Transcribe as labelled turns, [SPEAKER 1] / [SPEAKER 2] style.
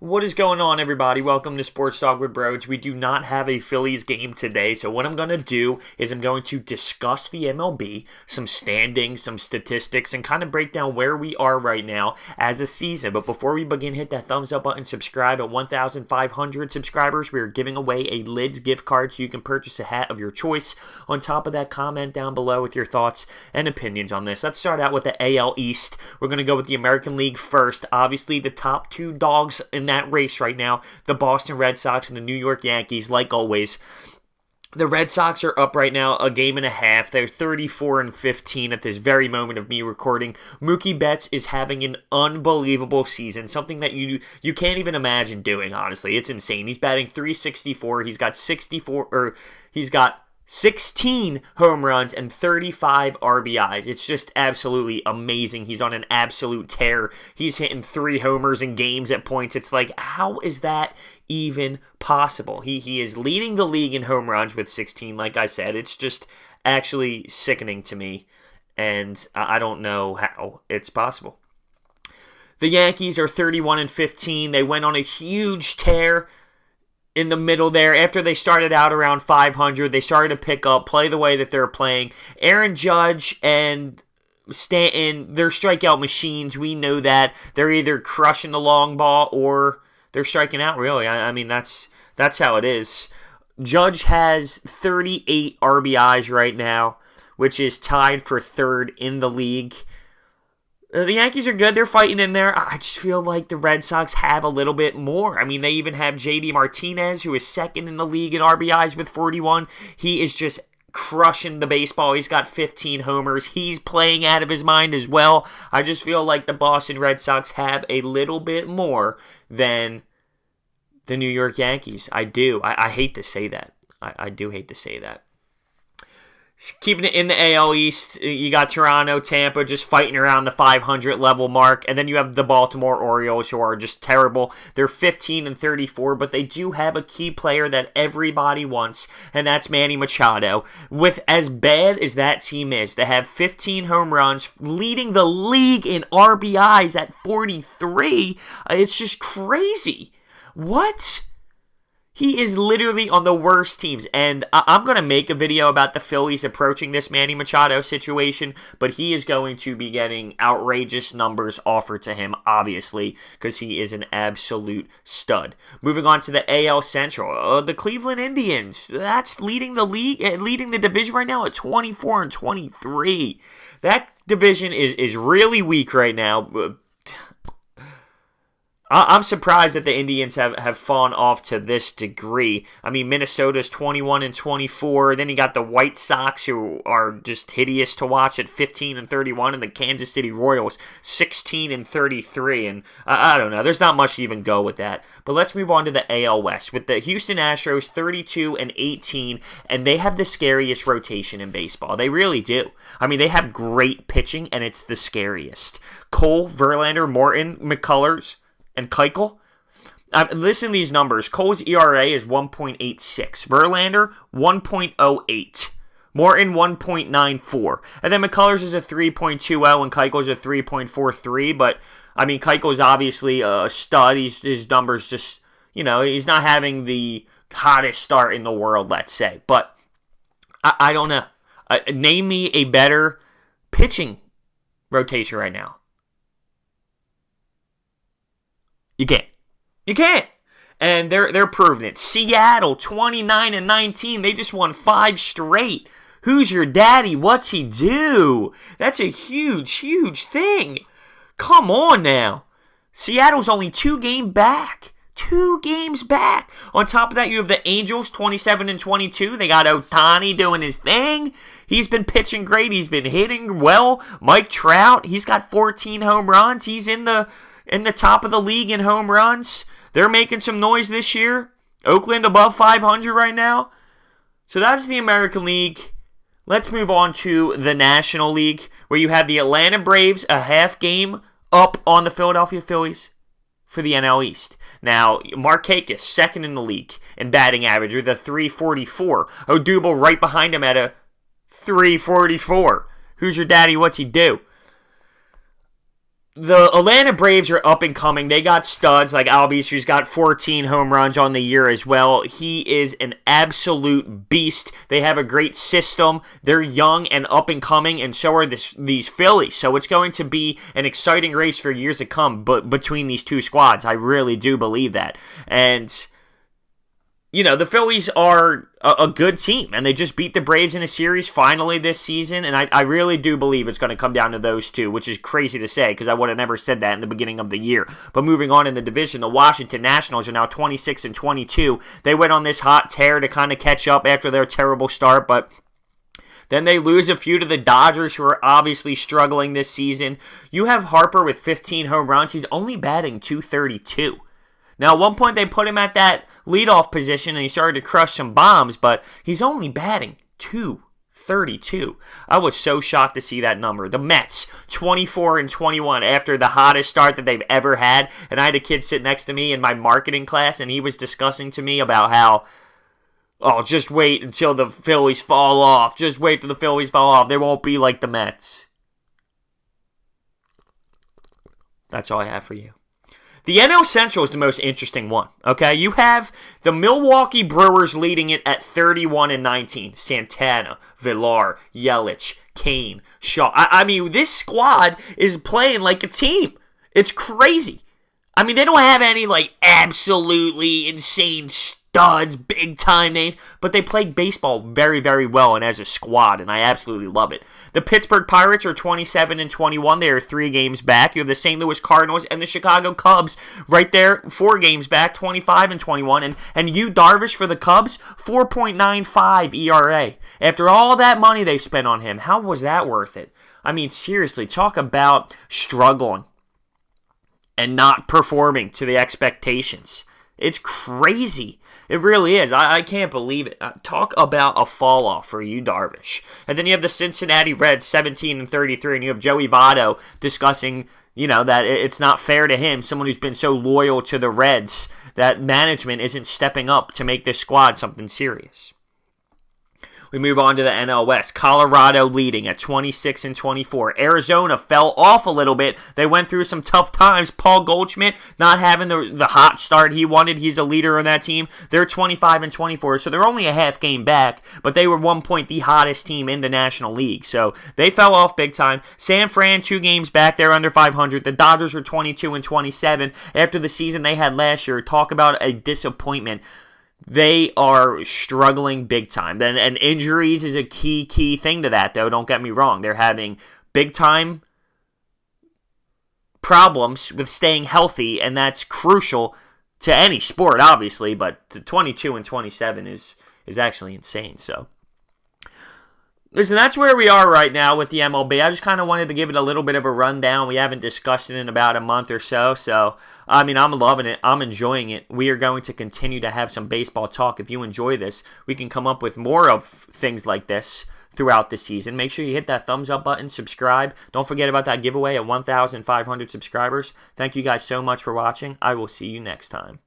[SPEAKER 1] What is going on, everybody? Welcome to Sports Talk with Broads. We do not have a Phillies game today, so what I'm going to do is I'm going to discuss the MLB, some standings, some statistics, and kind of break down where we are right now as a season. But before we begin, hit that thumbs up button, subscribe. At 1,500 subscribers, we are giving away a Lids gift card so you can purchase a hat of your choice. On top of that, comment down below with your thoughts and opinions on this. Let's start out with the AL East. We're going to go with the American League first. Obviously, the top two dogs in that race right now, the Boston Red Sox and the New York Yankees, like always. The Red Sox are up right now a game and a half. They're 34-15 at this very moment of me recording. Mookie Betts is having an unbelievable season, something that you can't even imagine doing, honestly. It's insane. He's batting .364. He's got 16 home runs and 35 RBIs. It's just absolutely amazing. He's on an absolute tear. He's hitting 3 homers in games at points. It's like, how is that even possible? He is leading the league in home runs with 16, like I said. It's just actually sickening to me, and I don't know how it's possible. The Yankees are 31-15. They went on a huge tear in the middle there. After they started out around 500, they started to pick up, play the way that they're playing. Aaron Judge and Stanton, they're strikeout machines. We know that. They're either crushing the long ball or they're striking out, really. I mean, that's how it is. Judge has 38 RBIs right now, which is tied for third in the league. The Yankees are good. They're fighting in there. I just feel like the Red Sox have a little bit more. I mean, they even have JD Martinez, who is second in the league in RBIs with 41. He is just crushing the baseball. He's got 15 homers. He's playing out of his mind as well. I just feel like the Boston Red Sox have a little bit more than the New York Yankees. I do. I hate to say that. I do hate to say that. Keeping it in the AL East, you got Toronto, Tampa just fighting around the 500 level mark. And then you have the Baltimore Orioles, who are just terrible. They're 15-34, but they do have a key player that everybody wants, and that's Manny Machado. With as bad as that team is, they have 15 home runs, leading the league in RBIs at 43. It's just crazy. What? He is literally on the worst teams, and I'm going to make a video about the Phillies approaching this Manny Machado situation, but he is going to be getting outrageous numbers offered to him, obviously, because he is an absolute stud. Moving on to the AL Central, the Cleveland Indians, that's leading the league, leading the division right now at 24-23. That division is really weak right now. I'm surprised that the Indians have fallen off to this degree. I mean, Minnesota's 21-24. Then you got the White Sox, who are just hideous to watch at 15-31, and the Kansas City Royals 16-33. And I don't know. There's not much to even go with that. But let's move on to the AL West with the Houston Astros 32-18, and they have the scariest rotation in baseball. They really do. I mean, they have great pitching, and it's the scariest. Cole, Verlander, Morton, McCullers, and Keuchel. Listen to these numbers. Cole's ERA is 1.86. Verlander, 1.08. Morton, 1.94. And then McCullers is a 3.20, and Keuchel's a 3.43. But, I mean, Keuchel's obviously a stud. His numbers just, he's not having the hottest start in the world, let's say. But, I don't know. Name me a better pitching rotation right now. You can't. You can't. And they're proving it. Seattle, 29-19. They just won 5 straight. Who's your daddy? What's he do? That's a huge, huge thing. Come on now. Seattle's only 2 games back. 2 games back. On top of that, you have the Angels, 27-22. They got Ohtani doing his thing. He's been pitching great. He's been hitting well. Mike Trout, he's got 14 home runs. He's in the top of the league in home runs. They're making some noise this year. Oakland above 500 right now. So that's the American League. Let's move on to the National League, where you have the Atlanta Braves a half game up on the Philadelphia Phillies for the NL East. Now, Markakis, second in the league in batting average with a 344. Odubel right behind him at a 344. Who's your daddy? What's he do? the Atlanta Braves are up and coming. They got studs like Albies, who's got 14 home runs on the year as well. He is an absolute beast. They have a great system. They're young and up and coming, and so are these Phillies. So it's going to be an exciting race for years to come between these two squads. I really do believe that. And the Phillies are a good team, and they just beat the Braves in a series finally this season, and I really do believe it's going to come down to those two, which is crazy to say because I would have never said that in the beginning of the year. But moving on in the division, the Washington Nationals are now 26-22. They went on this hot tear to kind of catch up after their terrible start, but then they lose a few to the Dodgers, who are obviously struggling this season. You have Harper with 15 home runs. He's only batting .232. Now, at one point, they put him at that leadoff position, and he started to crush some bombs, but he's only batting .232. I was so shocked to see that number. The Mets, 24-21 after the hottest start that they've ever had, and I had a kid sit next to me in my marketing class, and he was discussing to me about how, just wait until the Phillies fall off. Just wait till the Phillies fall off. They won't be like the Mets. That's all I have for you. The NL Central is the most interesting one, okay? You have the Milwaukee Brewers leading it at 31-19. Santana, Villar, Yelich, Kane, Shaw. I mean, this squad is playing like a team. It's crazy. I mean, they don't have any, absolutely insane studs, big-time names, but they play baseball very, very well and as a squad, and I absolutely love it. The Pittsburgh Pirates are 27-21. They are 3 games back. You have the St. Louis Cardinals and the Chicago Cubs right there, 4 games back, 25-21. And Yu Darvish for the Cubs, 4.95 ERA. After all that money they spent on him, how was that worth it? I mean, seriously, talk about struggling and not performing to the expectations. It's crazy. It really is. I can't believe it. Talk about a fall off for Yu Darvish. And then you have the Cincinnati Reds, 17-33, and you have Joey Votto discussing, that it's not fair to him, someone who's been so loyal to the Reds, that management isn't stepping up to make this squad something serious. We move on to the NL West. Colorado leading at 26-24. Arizona fell off a little bit. They went through some tough times. Paul Goldschmidt not having the hot start he wanted. He's a leader on that team. They're 25-24, so they're only a half game back, but they were 1 point the hottest team in the National League. So they fell off big time. San Fran, 2 games back. They're under 500. The Dodgers are 22-27 after the season they had last year. Talk about a disappointment. They are struggling big time. And injuries is a key thing to that, though. Don't get me wrong. They're having big-time problems with staying healthy, and that's crucial to any sport, obviously. But 22-27 is actually insane. So, listen, that's where we are right now with the MLB. I just kind of wanted to give it a little bit of a rundown. We haven't discussed it in about a month or so. So, I mean, I'm loving it. I'm enjoying it. We are going to continue to have some baseball talk. If you enjoy this, we can come up with more of things like this throughout the season. Make sure you hit that thumbs up button, subscribe. Don't forget about that giveaway at 1,500 subscribers. Thank you guys so much for watching. I will see you next time.